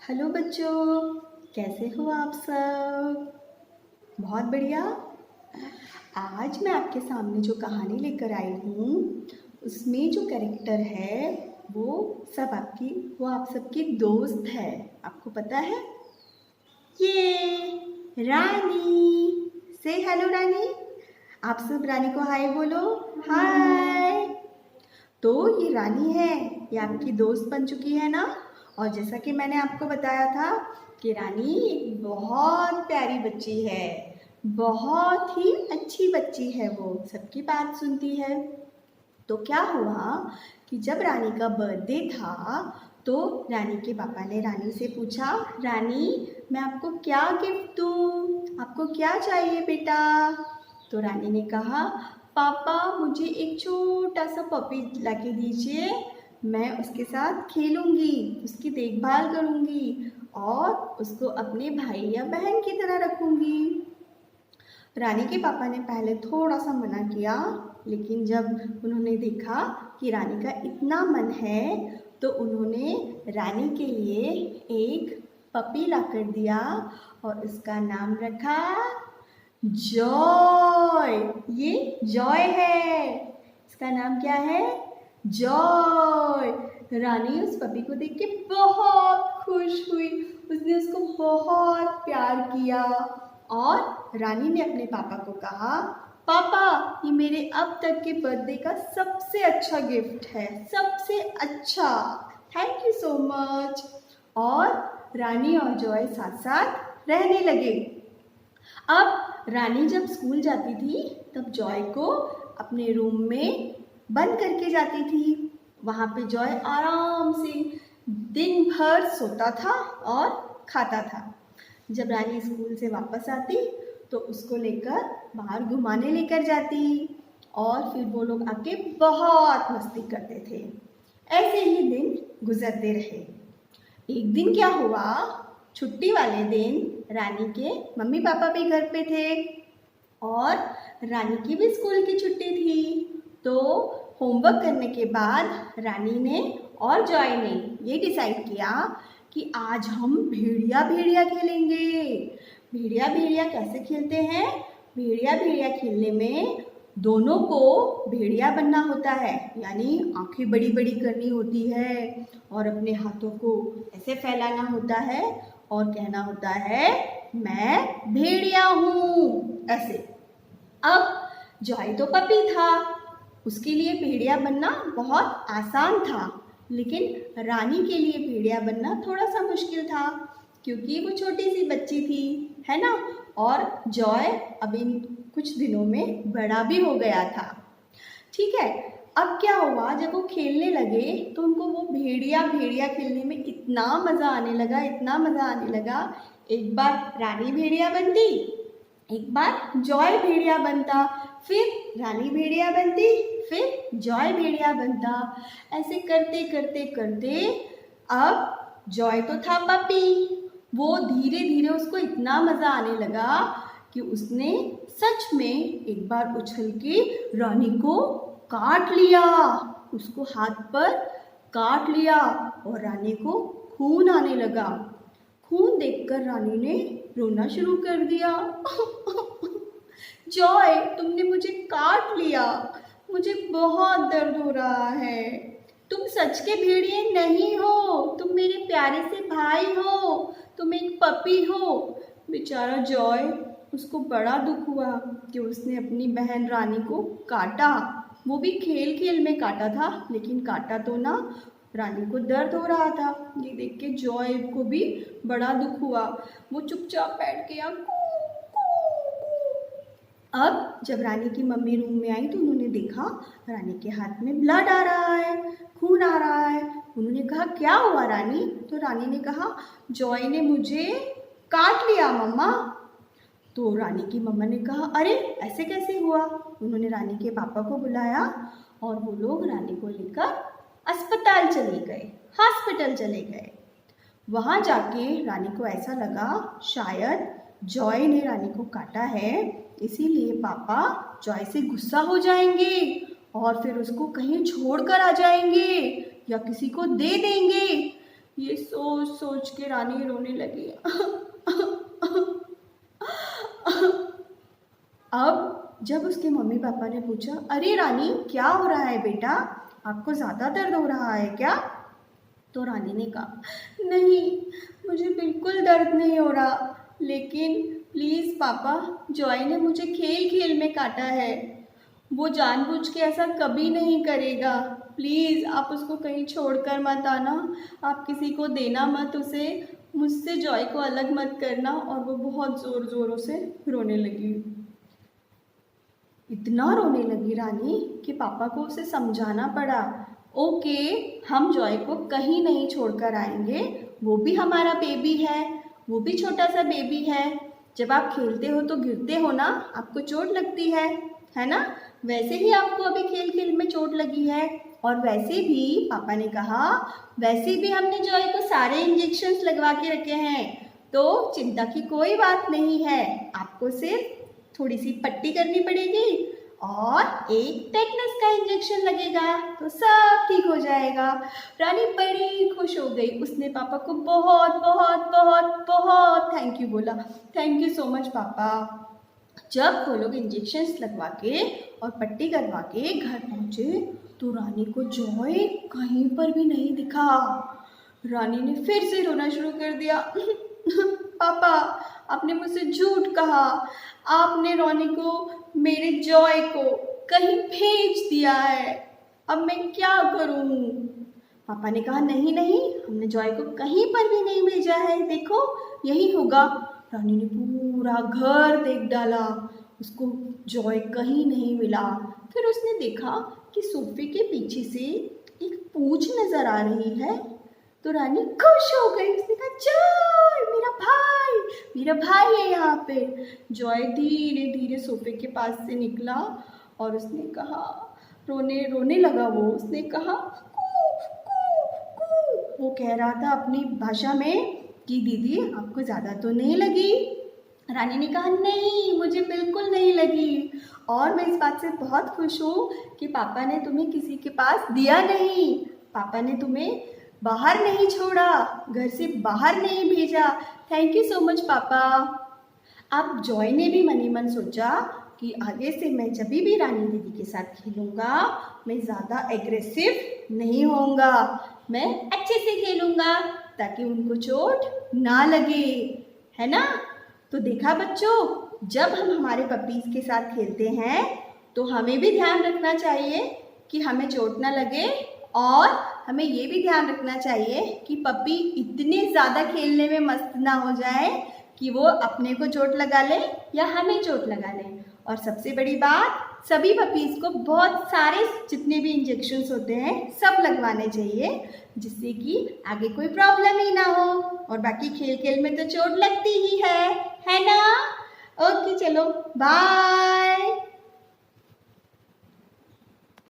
Hello बच्चों, कैसे हो आप सब? बहुत बढ़िया। आज मैं आपके सामने जो कहानी लेकर आई हूँ उसमें जो कैरेक्टर है वो आप सबकी दोस्त है। आपको पता है? ये रानी। से हेलो रानी। आप सब रानी को हाय बोलो। हाय। तो ये रानी है, ये आपकी दोस्त बन चुकी है ना। और जैसा कि मैंने आपको बताया था कि रानी एक बहुत प्यारी बच्ची है, बहुत ही अच्छी बच्ची है, वो सबकी बात सुनती है। तो क्या हुआ कि जब रानी का बर्थडे था तो रानी के पापा ने रानी से पूछा, रानी मैं आपको क्या गिफ्ट दूँ, आपको क्या चाहिए बेटा? तो रानी ने कहा, पापा मुझे एक छोटा सा पपी लाके दीजिए, मैं उसके साथ खेलूँगी, उसकी देखभाल करूँगी और उसको अपने भाई या बहन की तरह रखूँगी। रानी के पापा ने पहले थोड़ा सा मना किया, लेकिन जब उन्होंने देखा कि रानी का इतना मन है तो उन्होंने रानी के लिए एक पपी लाकर दिया और उसका नाम रखा जॉय। ये जॉय है, इसका नाम क्या है? जॉय। रानी उस पपी को देख के बहुत खुश हुई, उसने उसको बहुत प्यार किया और रानी ने अपने पापा को कहा, पापा ये मेरे अब तक के बर्थडे का सबसे अच्छा गिफ्ट है, सबसे अच्छा, थैंक यू सो मच। और रानी और जॉय साथ साथ रहने लगे। अब रानी जब स्कूल जाती थी तब जॉय को अपने रूम में बंद करके जाती थी। वहाँ पे जॉय आराम से दिन भर सोता था और खाता था। जब रानी स्कूल से वापस आती तो उसको लेकर बाहर घुमाने लेकर जाती और फिर वो लोग आके बहुत मस्ती करते थे। ऐसे ही दिन गुजरते रहे। एक दिन क्या हुआ, छुट्टी वाले दिन रानी के मम्मी पापा भी घर पे थे और रानी की भी स्कूल की छुट्टी थी। तो होमवर्क करने के बाद रानी ने और जॉय ने ये डिसाइड किया कि आज हम भेड़िया भेड़िया खेलेंगे। भेड़िया भेड़िया कैसे खेलते हैं? भेड़िया भेड़िया खेलने में दोनों को भेड़िया बनना होता है, यानी आंखें बड़ी बड़ी करनी होती है और अपने हाथों को ऐसे फैलाना होता है और कहना होता है, मैं भेड़िया हूँ, ऐसे। अब जॉय तो पपी था, उसके लिए भेड़िया बनना बहुत आसान था, लेकिन रानी के लिए भेड़िया बनना थोड़ा सा मुश्किल था क्योंकि वो छोटी सी बच्ची थी, है ना। और जॉय अभी कुछ दिनों में बड़ा भी हो गया था। ठीक है, अब क्या हुआ, जब वो खेलने लगे तो उनको वो भेड़िया भेड़िया खेलने में इतना मज़ा आने लगा, इतना मज़ा आने लगा। एक बार रानी भेड़िया बनती, एक बार जॉय भेड़िया बनता, फिर रानी भेड़िया बनती, फिर जॉय भेड़िया बनता। ऐसे करते करते करते अब जॉय तो था पपी, वो धीरे धीरे उसको इतना मज़ा आने लगा कि उसने सच में एक बार उछल के रानी को काट लिया, उसको हाथ पर काट लिया और रानी को खून आने लगा। खून देखकर रानी ने रोना शुरू कर दिया। जॉय तुमने मुझे काट लिया, मुझे बहुत दर्द हो रहा है, तुम सच के भेड़िए नहीं हो, तुम मेरे प्यारे से भाई हो, तुम एक पपी हो। बेचारा जॉय, उसको बड़ा दुख हुआ कि उसने अपनी बहन रानी को काटा, वो भी खेल खेल में काटा था, लेकिन काटा तो ना, रानी को दर्द हो रहा था। ये देख के जॉय को भी बड़ा दुख हुआ, वो चुपचाप बैठ गया। अब जब रानी की मम्मी रूम में आई तो उन्होंने देखा रानी के हाथ में ब्लड आ रहा है, खून आ रहा है। उन्होंने कहा, क्या हुआ रानी? तो रानी ने कहा, जॉय ने मुझे काट लिया मम्मा। तो रानी की मम्मा ने कहा, अरे ऐसे कैसे हुआ? उन्होंने रानी के पापा को बुलाया और वो लोग रानी को लेकर अस्पताल चले गए, हॉस्पिटल चले गए। वहाँ जाके रानी को ऐसा लगा शायद जॉय ने रानी को काटा है, इसीलिए पापा जॉय से गुस्सा हो जाएंगे और फिर उसको कहीं छोड़ कर आ जाएंगे या किसी को दे देंगे। ये सोच सोच के रानी रोने लगी। अब जब उसके मम्मी पापा ने पूछा, अरे रानी क्या हो रहा है बेटा, आपको ज़्यादा दर्द हो रहा है क्या? तो रानी ने कहा, नहीं मुझे बिल्कुल दर्द नहीं हो रहा, लेकिन प्लीज़ पापा, जॉय ने मुझे खेल खेल में काटा है, वो जानबूझ के ऐसा कभी नहीं करेगा, प्लीज़ आप उसको कहीं छोड़कर मत आना, आप किसी को देना मत उसे, मुझसे जॉय को अलग मत करना। और वो बहुत ज़ोर ज़ोरों से रोने लगी। इतना रोने लगी रानी कि पापा को उसे समझाना पड़ा, ओके हम जॉय को कहीं नहीं छोड़कर आएंगे, वो भी हमारा बेबी है, वो भी छोटा सा बेबी है, जब आप खेलते हो तो गिरते हो ना, आपको चोट लगती है ना, वैसे ही आपको अभी खेल खेल में चोट लगी है। और वैसे भी पापा ने कहा, वैसे भी हमने जॉय को सारे इंजेक्शंस लगवा के रखे हैं, तो चिंता की कोई बात नहीं है, आपको सिर्फ थोड़ी सी पट्टी करनी पड़ेगी और एक टेटनस का इंजेक्शन लगेगा तो सब ठीक हो जाएगा। रानी बड़ी खुश हो गई, उसने पापा को बहुत बहुत बहुत बहुत थैंक यू बोला, थैंक यू सो मच पापा। जब वो लोग इंजेक्शंस लगवा के और पट्टी करवा के घर पहुंचे तो रानी को जॉय कहीं पर भी नहीं दिखा। रानी ने फिर से रोना शुरू कर दिया। पापा आपने मुझसे झूठ कहा, आपने रोनी को, मेरे जॉय को कहीं भेज दिया है, अब मैं क्या करूं? पापा ने कहा, नहीं नहीं हमने जॉय को कहीं पर भी नहीं भेजा है, देखो यही होगा। रानी ने पूरा घर देख डाला, उसको जॉय कहीं नहीं मिला। फिर उसने देखा कि सोफे के पीछे से एक पूंछ नजर आ रही है, तो रानी खुश हो गई, उसने कहा, जॉय मेरा भाई है यहाँ पे। जॉय धीरे धीरे सोफे के पास से निकला और उसने कहा, रोने लगा वो, उसने कहा, कू कू कू, वो कह रहा था अपनी भाषा में कि दीदी आपको ज़्यादा तो नहीं लगी? रानी ने कहा, नहीं मुझे बिल्कुल नहीं लगी, और मैं इस बात से बहुत खुश हूँ कि पापा ने तुम्हें किसी के पास दिया नहीं, पापा ने तुम्हें बाहर नहीं छोड़ा, घर से बाहर नहीं भेजा, थैंक यू सो मच पापा। अब जॉय ने भी मन ही मन सोचा कि आगे से मैं जब भी रानी दीदी के साथ खेलूँगा, मैं ज़्यादा एग्रेसिव नहीं होऊंगा, मैं अच्छे से खेलूँगा ताकि उनको चोट ना लगे, है ना। तो देखा बच्चों, जब हम हमारे पपीज़ के साथ खेलते हैं तो हमें भी ध्यान रखना चाहिए कि हमें चोट ना लगे, और हमें ये भी ध्यान रखना चाहिए कि पपी इतने ज़्यादा खेलने में मस्त ना हो जाए कि वो अपने को चोट लगा ले या हमें चोट लगा ले। और सबसे बड़ी बात, सभी पपीज़ को बहुत सारे जितने भी इंजेक्शंस होते हैं सब लगवाने चाहिए, जिससे कि आगे कोई प्रॉब्लम ही ना हो। और बाकी खेल खेल में तो चोट लगती ही है ना। ओके चलो बाय।